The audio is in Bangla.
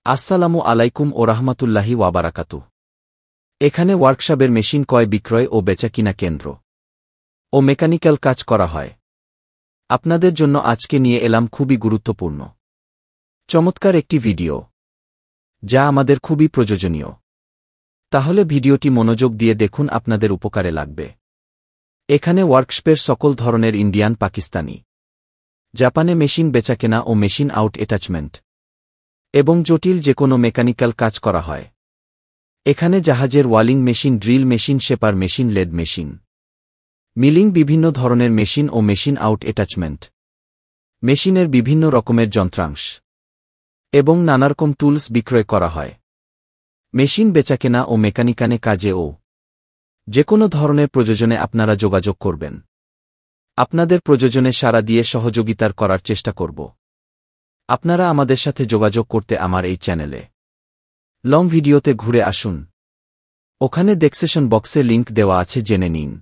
আসসালামু আলাইকুম ও রাহমাতুল্লাহি ওয়াবারাকাতুহু। এখানে ওয়ার্কশপের মেশিন ক্রয় বিক্রয় ও বেচাকিনা কেন্দ্র ও মেকানিক্যাল কাজ করা হয়। আপনাদের জন্য আজকে নিয়ে এলাম খুবই গুরুত্বপূর্ণ চমৎকার একটি ভিডিও, যা আমাদের খুবই প্রয়োজনীয়। তাহলে ভিডিওটি মনোযোগ দিয়ে দেখুন, আপনাদের উপকারে লাগবে। এখানে ওয়ার্কশপের সকল ধরনের ইন্ডিয়ান, পাকিস্তানি, জাপানে মেশিন বেচাকেনা ও মেশিন আউট অ্যাটাচমেন্ট এবং জটিল যে কোনো মেকানিক্যাল কাজ করা হয়। এখানে জাহাজের welding machine, drill machine, shaper machine, lathe machine, milling, বিভিন্ন ধরনের মেশিন ও মেশিন আউট অ্যাটাচমেন্ট, মেশিনের বিভিন্ন রকমের যন্ত্রাংশ এবং নানারকম টুলস বিক্রয় করা হয়। মেশিন বেচাকেনা ও মেকানিকানে কাজে ও যে কোনো ধরনের প্রয়োজনে আপনারা যোগাযোগ করবেন। আপনাদের প্রয়োজনে সাড়া দিয়ে সহযোগিতার করার চেষ্টা করব। আপনারা আমাদের সাথে যোগাযোগ করতে আমার এই চ্যানেলে লং ভিডিওতে ঘুরে আসুন। ওখানে ডেসক্রিপশন বক্সে লিংক দেওয়া আছে, জেনে নিন।